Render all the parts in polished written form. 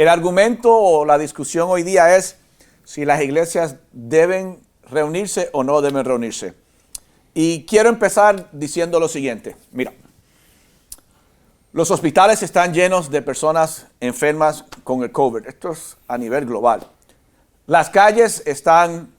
El argumento o la discusión hoy día es si las iglesias deben reunirse o no deben reunirse. Y quiero empezar diciendo lo siguiente. Mira, los hospitales están llenos de personas enfermas con el COVID. Esto es a nivel global. Las calles están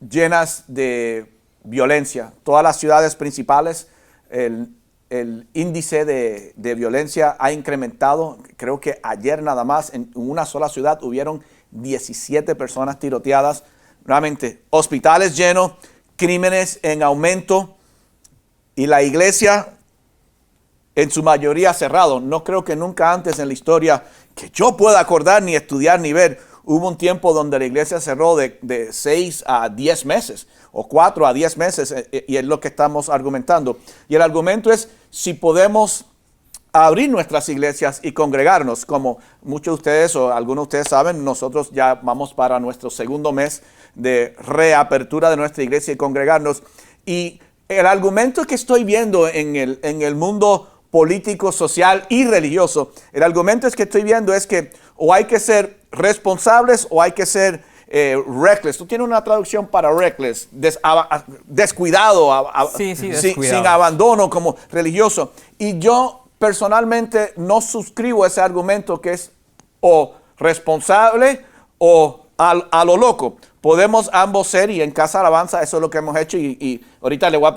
llenas de violencia. Todas las ciudades principales, el índice de violencia ha incrementado. Creo que ayer nada más en una sola ciudad hubieron 17 personas tiroteadas. Nuevamente, hospitales llenos, crímenes en aumento y la iglesia en su mayoría cerrado. No creo que nunca antes en la historia que yo pueda acordar, ni estudiar, ni ver, hubo un tiempo donde la iglesia cerró de 6 a 10 meses o 4 a 10 meses y es lo que estamos argumentando. Y el argumento es si podemos abrir nuestras iglesias y congregarnos. Como muchos de ustedes o algunos de ustedes saben, nosotros ya vamos para nuestro segundo mes de reapertura de nuestra iglesia y congregarnos. Y el argumento que estoy viendo en el mundo político, social y religioso, el argumento es que estoy viendo es que o hay que ser responsables o hay que ser reckless. Tú tienes una traducción para reckless, descuidado, sin abandono como religioso. Y yo personalmente no suscribo ese argumento que es o responsable o a lo loco. Podemos ambos ser, y en Casa Alabanza eso es lo que hemos hecho, y ahorita le voy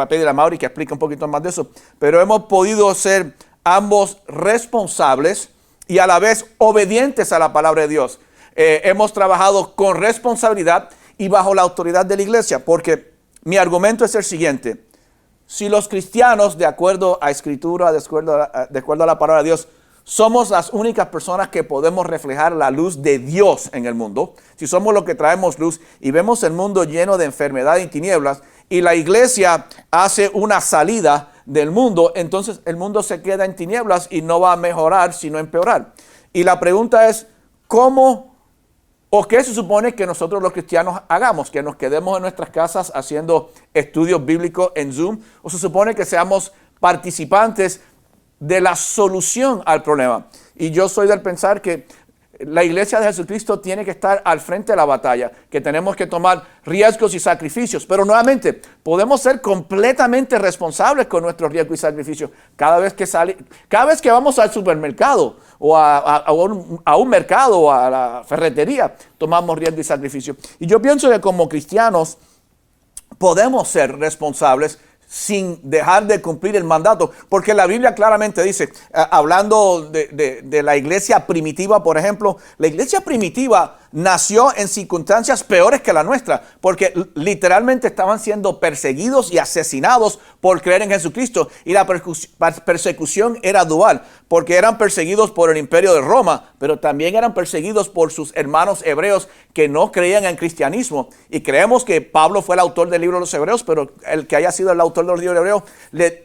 a pedir a Mauri que explique un poquito más de eso, pero hemos podido ser ambos responsables y a la vez obedientes a la palabra de Dios. Hemos trabajado con responsabilidad y bajo la autoridad de la iglesia, porque mi argumento es el siguiente: si los cristianos, de acuerdo a Escritura, de acuerdo a la palabra de Dios, somos las únicas personas que podemos reflejar la luz de Dios en el mundo, si somos los que traemos luz y vemos el mundo lleno de enfermedad y tinieblas, y la iglesia hace una salida del mundo, entonces el mundo se queda en tinieblas y no va a mejorar, sino empeorar. Y la pregunta es, ¿cómo o qué se supone que nosotros los cristianos hagamos? ¿Que nos quedemos en nuestras casas haciendo estudios bíblicos en Zoom? ¿O se supone que seamos participantes de la solución al problema? Y yo soy del pensar que la iglesia de Jesucristo tiene que estar al frente de la batalla, que tenemos que tomar riesgos y sacrificios, pero nuevamente podemos ser completamente responsables con nuestros riesgos y sacrificios. Cada vez que vamos al supermercado o a un mercado o a la ferretería, tomamos riesgo y sacrificio. Y yo pienso que como cristianos podemos ser responsables sin dejar de cumplir el mandato, porque la Biblia claramente dice, hablando de la iglesia primitiva, por ejemplo, la iglesia primitiva nació en circunstancias peores que la nuestra, porque literalmente estaban siendo perseguidos y asesinados por creer en Jesucristo, y la persecución era dual, porque eran perseguidos por el imperio de Roma, pero también eran perseguidos por sus hermanos hebreos que no creían en cristianismo. Y creemos que Pablo fue el autor del libro de los Hebreos, pero el que haya sido el autor de los libros de Hebreos,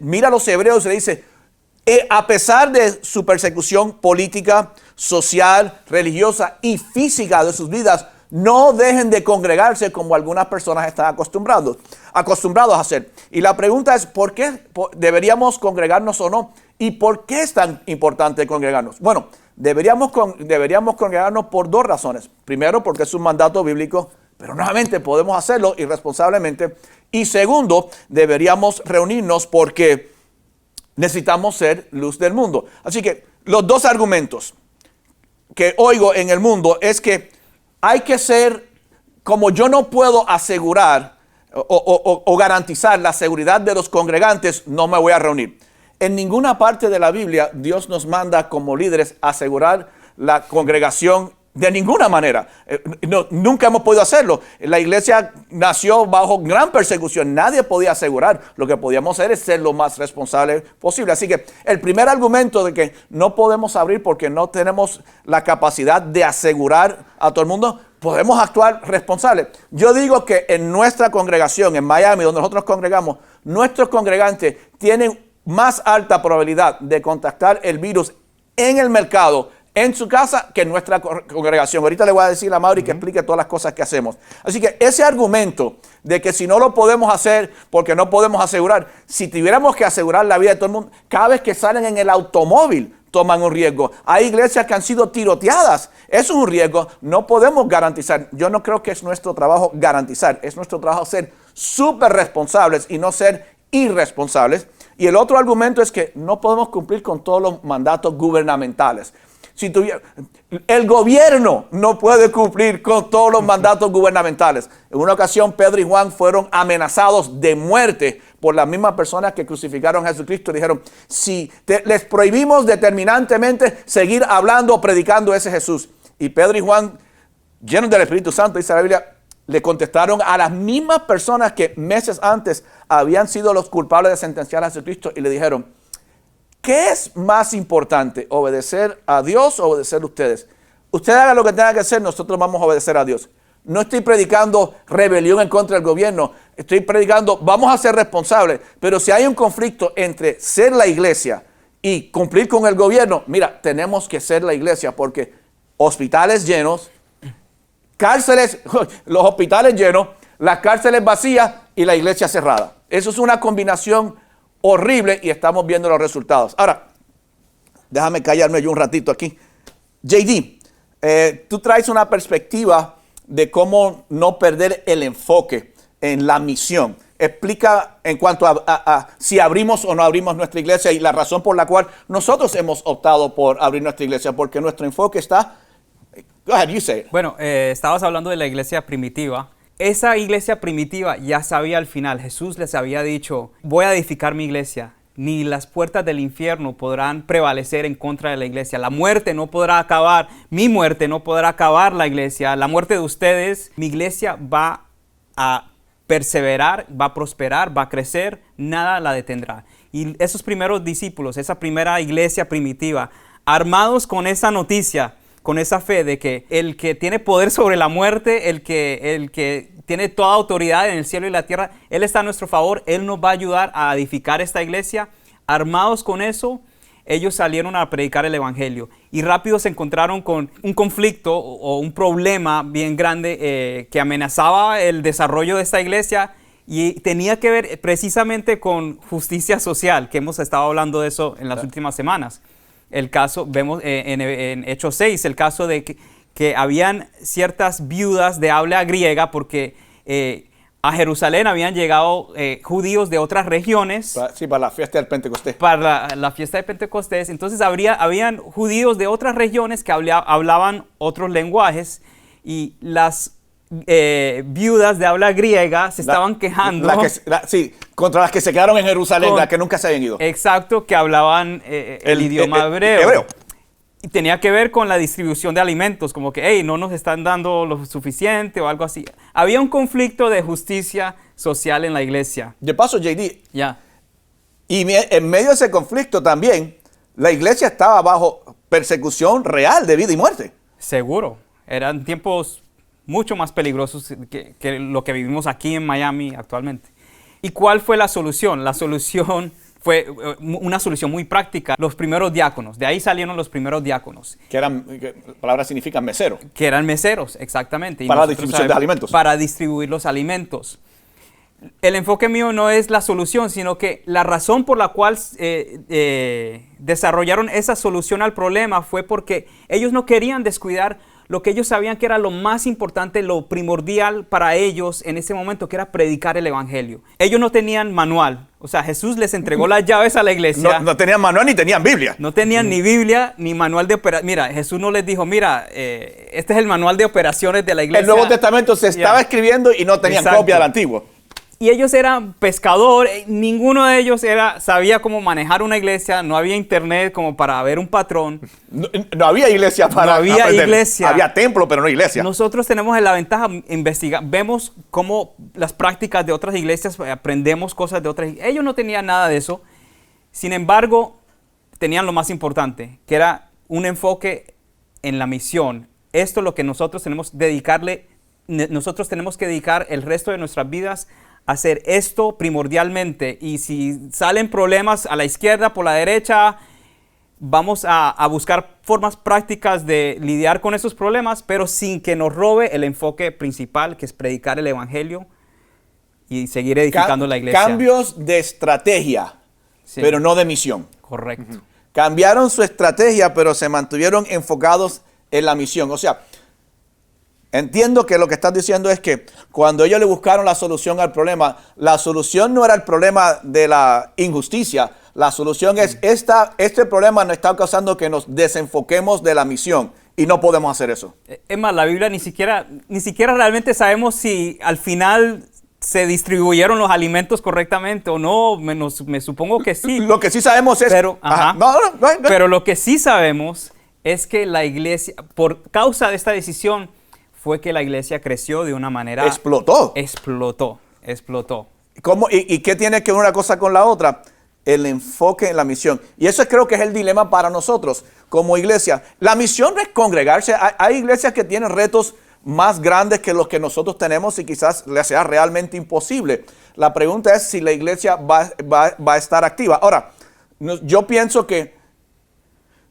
mira a los hebreos y le dice, a pesar de su persecución política, social, religiosa y física de sus vidas, no dejen de congregarse como algunas personas están acostumbrados a hacer. Y la pregunta es, ¿por qué deberíamos congregarnos o no? ¿Y por qué es tan importante congregarnos? Bueno, deberíamos congregarnos por dos razones. Primero, porque es un mandato bíblico, pero nuevamente podemos hacerlo irresponsablemente. Y segundo, deberíamos reunirnos porque necesitamos ser luz del mundo. Así que los dos argumentos que oigo en el mundo es que hay que ser, como yo no puedo asegurar o garantizar la seguridad de los congregantes, no me voy a reunir. En ninguna parte de la Biblia Dios nos manda como líderes asegurar la congregación de ninguna manera. Nunca hemos podido hacerlo. La iglesia nació bajo gran persecución. Nadie podía asegurar. Lo que podíamos hacer es ser lo más responsable posible. Así que el primer argumento de que no podemos abrir porque no tenemos la capacidad de asegurar a todo el mundo, podemos actuar responsable. Yo digo que en nuestra congregación, en Miami, donde nosotros congregamos, nuestros congregantes tienen más alta probabilidad de contactar el virus en el mercado, en su casa, que en nuestra congregación. Ahorita le voy a decir a Mauri que explique todas las cosas que hacemos. Así que ese argumento de que si no lo podemos hacer porque no podemos asegurar, si tuviéramos que asegurar la vida de todo el mundo, cada vez que salen en el automóvil toman un riesgo. Hay iglesias que han sido tiroteadas. Eso es un riesgo. No podemos garantizar. Yo no creo que es nuestro trabajo garantizar. Es nuestro trabajo ser súper responsables y no ser irresponsables. Y el otro argumento es que no podemos cumplir con todos los mandatos gubernamentales. El gobierno no puede cumplir con todos los mandatos gubernamentales. En una ocasión, Pedro y Juan fueron amenazados de muerte por las mismas personas que crucificaron a Jesucristo. Dijeron, si les prohibimos determinantemente seguir hablando o predicando ese Jesús. Y Pedro y Juan, llenos del Espíritu Santo, dice la Biblia, le contestaron a las mismas personas que meses antes habían sido los culpables de sentenciar a Jesucristo y le dijeron, ¿qué es más importante, obedecer a Dios o obedecer a ustedes? Ustedes hagan lo que tengan que hacer, nosotros vamos a obedecer a Dios. No estoy predicando rebelión en contra del gobierno, estoy predicando, vamos a ser responsables, pero si hay un conflicto entre ser la iglesia y cumplir con el gobierno, mira, tenemos que ser la iglesia porque hospitales llenos, cárceles, los hospitales llenos, las cárceles vacías y la iglesia cerrada. Eso es una combinación horrible y estamos viendo los resultados. Ahora, déjame callarme yo un ratito aquí. JD, tú traes una perspectiva de cómo no perder el enfoque en la misión. Explica en cuanto a si abrimos o no abrimos nuestra iglesia y la razón por la cual nosotros hemos optado por abrir nuestra iglesia, porque nuestro enfoque está... Go ahead, you say it. Bueno, estabas hablando de la iglesia primitiva. Esa iglesia primitiva ya sabía al final, Jesús les había dicho, voy a edificar mi iglesia, ni las puertas del infierno podrán prevalecer en contra de la iglesia. La muerte no podrá acabar, mi muerte no podrá acabar la iglesia, la muerte de ustedes, mi iglesia va a perseverar, va a prosperar, va a crecer, nada la detendrá. Y esos primeros discípulos, esa primera iglesia primitiva, armados con esa noticia, con esa fe de que el que tiene poder sobre la muerte, el que tiene toda autoridad en el cielo y la tierra, Él está a nuestro favor, Él nos va a ayudar a edificar esta iglesia. Armados con eso, ellos salieron a predicar el evangelio y rápido se encontraron con un conflicto o un problema bien grande que amenazaba el desarrollo de esta iglesia y tenía que ver precisamente con justicia social, que hemos estado hablando de eso en las últimas semanas. El caso, vemos en Hechos 6, el caso de que habían ciertas viudas de habla griega porque a Jerusalén habían llegado judíos de otras regiones. Sí, para la fiesta del Pentecostés. Para la fiesta de Pentecostés. Entonces habían judíos de otras regiones que hablaban otros lenguajes y las viudas de habla griega se estaban quejando. Sí, contra las que se quedaron en Jerusalén, las que nunca se habían ido. Exacto, que hablaban el idioma hebreo. Y tenía que ver con la distribución de alimentos, como que, hey, no nos están dando lo suficiente o algo así. Había un conflicto de justicia social en la iglesia. De paso, JD, Ya. y en medio de ese conflicto también, la iglesia estaba bajo persecución real de vida y muerte. Seguro. Eran tiempos mucho más peligrosos que lo que vivimos aquí en Miami actualmente. ¿Y cuál fue la solución? La solución fue una solución muy práctica. Los primeros diáconos, de ahí salieron los primeros diáconos. Que palabras significan mesero. Que eran meseros, exactamente. Para la distribución de alimentos. Para distribuir los alimentos. El enfoque mío no es la solución, sino que la razón por la cual desarrollaron esa solución al problema fue porque ellos no querían descuidar lo que ellos sabían que era lo más importante, lo primordial para ellos en ese momento, que era predicar el evangelio. Ellos no tenían manual. O sea, Jesús les entregó las llaves a la iglesia. No tenían manual ni tenían Biblia. No tenían ni Biblia ni manual de operaciones. Mira, Jesús no les dijo, mira, este es el manual de operaciones de la iglesia. El Nuevo Testamento se estaba escribiendo y no tenían copia del Antiguo. Y ellos eran pescadores, ninguno de ellos sabía cómo manejar una iglesia, no había internet como para ver un patrón. No había iglesia para aprender. No había iglesia. Había templo, pero no iglesia. Nosotros tenemos la ventaja de investigar, vemos cómo las prácticas de otras iglesias, aprendemos cosas de otras iglesias. Ellos no tenían nada de eso, sin embargo, tenían lo más importante, que era un enfoque en la misión. Esto es lo que nosotros tenemos que dedicar el resto de nuestras vidas hacer esto primordialmente, y si salen problemas a la izquierda, por la derecha, vamos a buscar formas prácticas de lidiar con esos problemas, pero sin que nos robe el enfoque principal, que es predicar el evangelio y seguir edificando la iglesia. Cambios de estrategia, sí, pero no de misión. Correcto. cambiaron su estrategia, pero se mantuvieron enfocados en la misión. O sea, entiendo que lo que estás diciendo es que cuando ellos le buscaron la solución al problema, la solución no era el problema de la injusticia. La solución es, este problema nos está causando que nos desenfoquemos de la misión y no podemos hacer eso. Es más, la Biblia ni siquiera realmente sabemos si al final se distribuyeron los alimentos correctamente o no. Me supongo que sí. Lo que sí sabemos es... Pero, No. Pero lo que sí sabemos es que la iglesia, por causa de esta decisión, fue que la iglesia creció de una manera... Explotó. Explotó. ¿Cómo? ¿Y qué tiene que ver una cosa con la otra? El enfoque en la misión. Y eso creo que es el dilema para nosotros como iglesia. La misión es congregarse. Hay iglesias que tienen retos más grandes que los que nosotros tenemos y quizás les sea realmente imposible. La pregunta es si la iglesia va a estar activa. Ahora, yo pienso que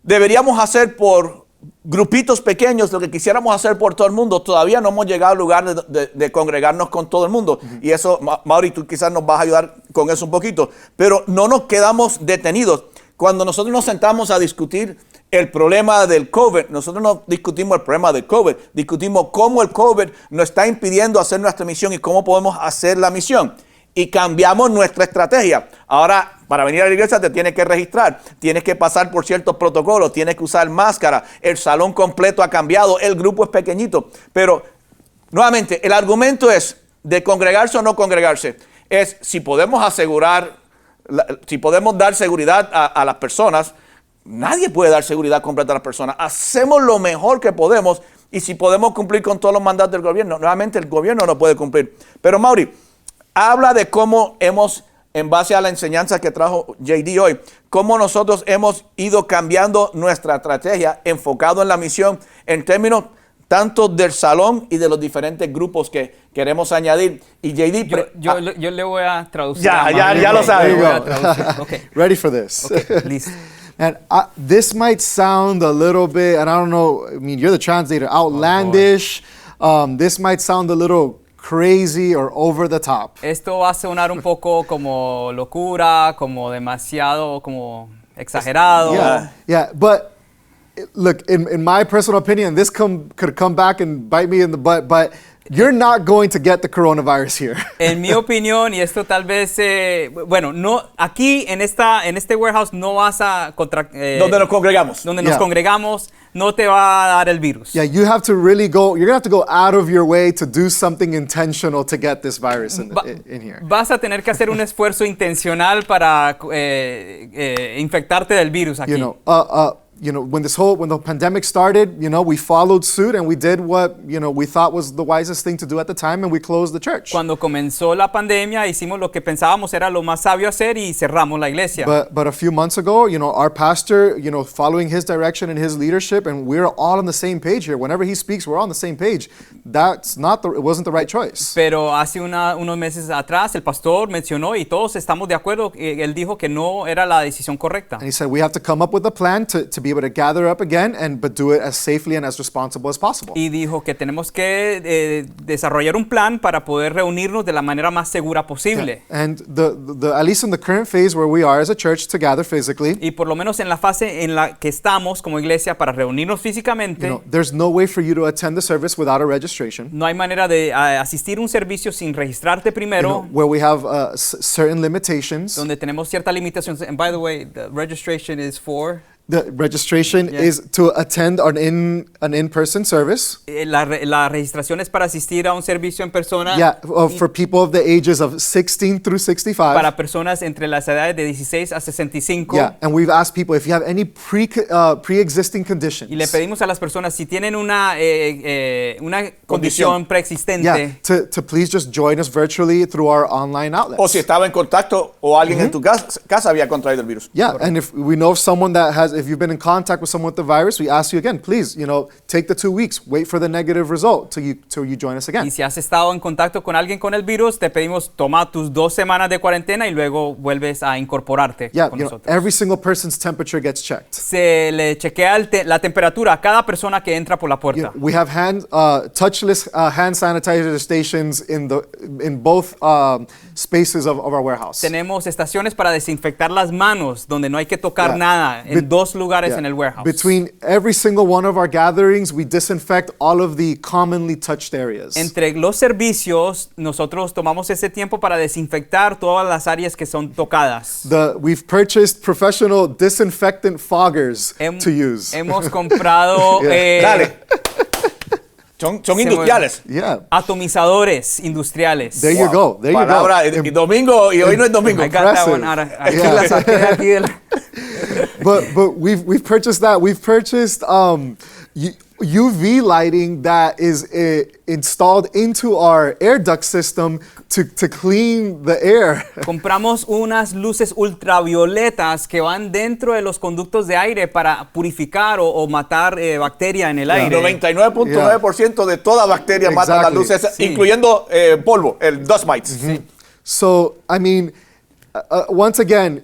deberíamos hacer por grupitos pequeños lo que quisiéramos hacer por todo el mundo. Todavía no hemos llegado al lugar de congregarnos con todo el mundo. Y eso, Mauri, tú quizás nos vas a ayudar con eso un poquito. Pero no nos quedamos detenidos. Cuando nosotros nos sentamos a discutir el problema del COVID, nosotros no discutimos el problema del COVID. Discutimos cómo el COVID nos está impidiendo hacer nuestra misión y cómo podemos hacer la misión. Y cambiamos nuestra estrategia. Ahora, para venir a la iglesia te tienes que registrar, tienes que pasar por ciertos protocolos, tienes que usar máscara, el salón completo ha cambiado, el grupo es pequeñito. Pero, nuevamente, el argumento es de congregarse o no congregarse. Es si podemos asegurar, si podemos dar seguridad a las personas. Nadie puede dar seguridad completa a las personas. Hacemos lo mejor que podemos y si podemos cumplir con todos los mandatos del gobierno, nuevamente el gobierno no puede cumplir. Pero, Mauri, habla de cómo hemos, en base a la enseñanza que trajo JD hoy, cómo nosotros hemos ido cambiando nuestra estrategia enfocado en la misión en términos tanto del salón y de los diferentes grupos que queremos añadir. Y JD... Yo le voy a traducir. Ya lo sabe. Okay. Ready for this. Okay, listo. And this might sound a little bit, and I don't know, I mean, you're the translator, outlandish. This might sound a little crazy or over the top. Esto va a sonar un poco como locura, como demasiado, como exagerado. Yeah, but look, in my personal opinion, this could come back and bite me in the butt, but you're not going to get the coronavirus here. En mi opinión, y esto tal vez, bueno, no, aquí en este warehouse no vas a donde nos congregamos. Donde nos congregamos, no te va a dar el virus. Yeah, you have to really you're going to have to go out of your way to do something intentional to get this virus in here. Vas a tener que hacer un esfuerzo intencional para infectarte del virus aquí. When the pandemic started, we followed suit and we did what, we thought was the wisest thing to do at the time, and we closed the church. Cuando comenzó la pandemia, hicimos lo que pensábamos era lo más sabio hacer y cerramos la iglesia. But a few months ago, our pastor, following his direction and his leadership, and we're all on the same page here. Whenever he speaks, we're on the same page. It wasn't the right choice. Pero hace unos meses atrás, el pastor mencionó y todos estamos de acuerdo. Él dijo que no era la decisión correcta. And he said we have to come up with a plan to be able to gather up again but do it as safely and as responsible as possible. Y dijo que tenemos que desarrollar un plan para poder reunirnos de la manera más segura posible. Yeah. And at least in the current phase where we are as a church to gather physically. Y por lo menos en la fase en la que estamos como iglesia para reunirnos físicamente. There's no way for you to attend the service without a registration. No hay manera de asistir a un servicio sin registrarte primero. Where we have certain limitations. Donde tenemos ciertas limitaciones. And by the way, the registration is for... The registration is to attend an in-person service. La registración es para asistir a un servicio en persona. Yeah, for people of the ages of 16 through 65. Para personas entre las edades de 16 a 65. Yeah, and we've asked people if you have any pre-existing conditions. Y le pedimos a las personas si tienen una condición preexistente. Yeah, to please just join us virtually through our online outlets. O si estaba en contacto o alguien en tu casa había contraído el virus. Yeah, and if we know of someone that if you've been in contact with someone with the virus, we ask you again, please, take the 2 weeks, wait for the negative result till you join us again. Y si has estado en contacto con alguien con el virus, te pedimos toma tus 2 semanas de cuarentena y luego vuelves a incorporarte Yeah, con you know, nosotros. every single person's temperature gets checked. Se le chequea la temperatura a cada persona que entra por la You puerta. know, we have touchless hand sanitizer stations in both spaces of our warehouse. Tenemos estaciones para desinfectar las manos, donde no hay que tocar Yeah. nada, en 2 lugares Yeah. en el warehouse. Between every single one of our gatherings, we disinfect all of the commonly touched areas. Entre los servicios, nosotros tomamos ese tiempo para desinfectar todas las áreas que son tocadas. We've purchased professional disinfectant foggers to use. Hemos comprado Dale. Son industriales. Yeah. atomizadores industriales. There you go. There you Palabra, go. y domingo, y hoy no es domingo. I got that one Impressive. aquí Yeah. la saqué de aquí del- But we've purchased that. We've purchased UV lighting that is installed into our air duct system to clean the air. Compramos unas luces ultravioletas que van dentro de los conductos de aire para purificar o matar bacteria en el El aire. 99.9% de toda bacteria mata las Exactly. luces, Sí. incluyendo polvo, el dust mites. So, I mean, once again,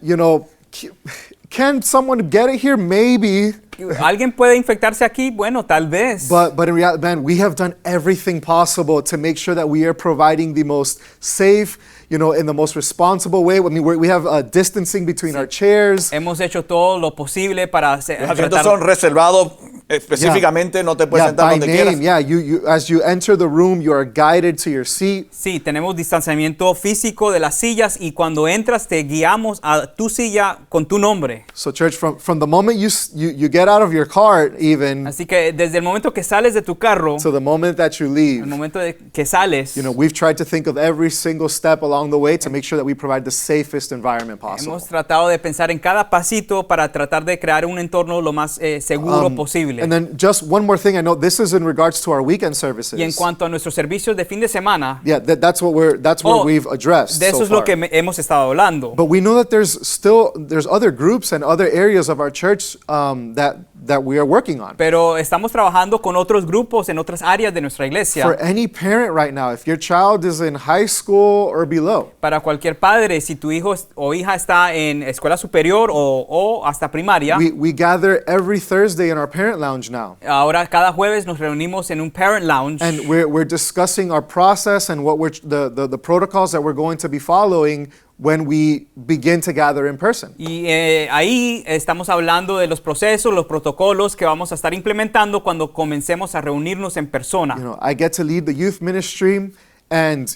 can someone get it here? Maybe. ¿Alguien puede infectarse aquí? Bueno, tal vez. But in reality, man, we have done everything possible to make sure that we are providing the most safe, in the most responsible way. I mean, we have distancing between our chairs. Hemos hecho todo lo posible para Los asientos son reservados específicamente, no te puedes Yeah, sentar by donde name. quieras. Yeah, you as you enter the room, you are guided to your seat. Sí, tenemos distanciamiento físico de las sillas y cuando entras te guiamos a tu silla con tu nombre. So, church, from the moment you get out of your car, even Así que desde el momento que sales de tu carro, to the moment that you leave, el momento de que sales, we've tried to think of every single step along the way to make sure that we provide the safest environment possible. hemos tratado de pensar en cada pasito para tratar de crear un entorno lo más seguro posible. And then just one more thing, I know this is in regards to our weekend services. Y en cuanto a nuestros servicios de fin de semana, Yeah, that's what Oh, we've addressed. de eso so es lo far. que hemos estado hablando. But we know that there's other groups and other areas of our church that we are working on. Pero estamos trabajando con otros grupos en otras áreas de nuestra iglesia. For any parent right now, if your child is in high school or below, Para cualquier padre, si tu hijo o hija está en escuela superior o hasta primaria, we gather every Thursday in our parent lounge now. ahora cada jueves nos reunimos en un parent lounge And we're discussing our process and what the protocols that we're going to be following when we begin to gather in person. y ahí estamos hablando de los procesos, los protocolos que vamos a estar implementando cuando comencemos a reunirnos en persona. I get to lead the youth ministry, and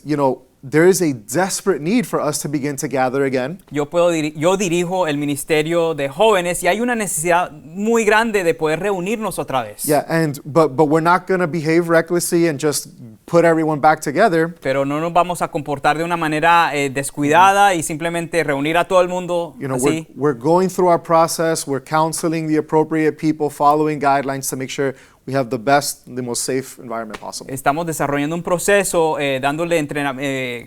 there is a desperate need for us to begin to gather again. Yo dirijo el ministerio de jóvenes y hay una necesidad muy grande de poder reunirnos otra vez. Yeah, but we're not going to behave recklessly and just put everyone back together. Pero no nos vamos a comportar de una manera descuidada y simplemente reunir a todo el mundo así. We're going through our process. We're counseling the appropriate people, following guidelines to make sure we have the best, the most safe environment possible. Estamos desarrollando un proceso dándole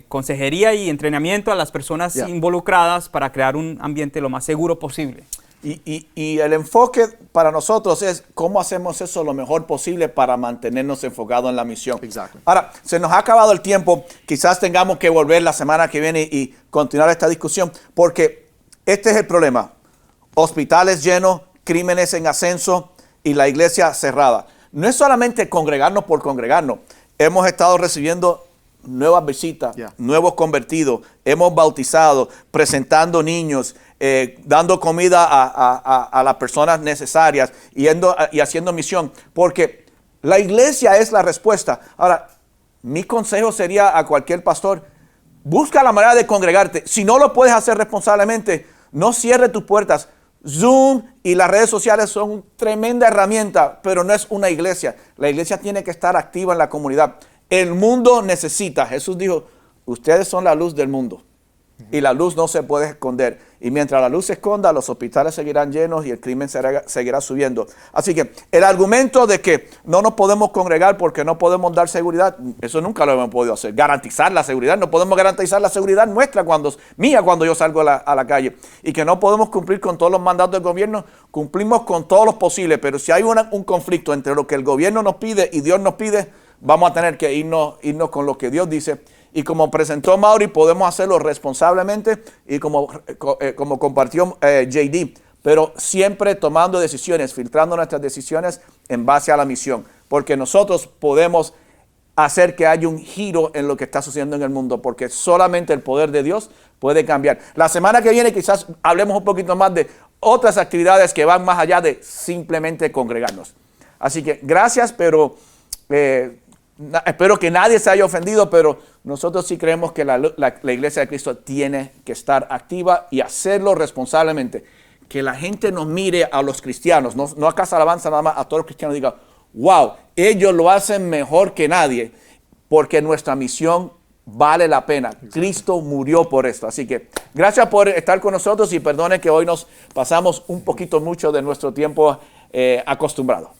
consejería y entrenamiento a las personas Yeah. involucradas para crear un ambiente lo más seguro posible. Y el enfoque para nosotros es cómo hacemos eso lo mejor posible para mantenernos enfocados en la misión. Exactly. Ahora, se nos ha acabado el tiempo. Quizás tengamos que volver la semana que viene y continuar esta discusión, porque este es el problema. Hospitales llenos, crímenes en ascenso y la iglesia cerrada. No es solamente congregarnos por congregarnos. Hemos estado recibiendo nuevas visitas, Yeah. nuevos convertidos, hemos bautizado, presentando niños, dando comida a las personas necesarias y haciendo misión, porque la iglesia es la respuesta. Ahora, mi consejo sería a cualquier pastor, busca la manera de congregarte. Si no lo puedes hacer responsablemente, no cierre tus puertas. Zoom y las redes sociales son una tremenda herramienta, pero no es una iglesia. La iglesia tiene que estar activa en la comunidad. El mundo necesita. Jesús dijo, ustedes son la luz del mundo. y la luz no se puede esconder. Y mientras la luz se esconda, los hospitales seguirán llenos y el crimen seguirá subiendo. Así que el argumento de que no nos podemos congregar porque no podemos dar seguridad, eso nunca lo hemos podido hacer. Garantizar la seguridad, no podemos garantizar la seguridad nuestra mía cuando yo salgo a la calle. Y que no podemos cumplir con todos los mandatos del gobierno, cumplimos con todos los posibles. Pero si hay un conflicto entre lo que el gobierno nos pide y Dios nos pide, vamos a tener que irnos con lo que Dios dice. Y como presentó Mauri, podemos hacerlo responsablemente y como compartió JD, pero siempre tomando decisiones, filtrando nuestras decisiones en base a la misión. Porque nosotros podemos hacer que haya un giro en lo que está sucediendo en el mundo, porque solamente el poder de Dios puede cambiar. La semana que viene quizás hablemos un poquito más de otras actividades que van más allá de simplemente congregarnos. Así que gracias, pero espero que nadie se haya ofendido, pero nosotros sí creemos que la Iglesia de Cristo tiene que estar activa y hacerlo responsablemente. Que la gente nos mire a los cristianos, no a Casa Alabanza nada más, a todos los cristianos, y diga, wow, ellos lo hacen mejor que nadie, porque nuestra misión vale la pena. Cristo murió por esto. Así que gracias por estar con nosotros y perdone que hoy nos pasamos un poquito mucho de nuestro tiempo acostumbrado.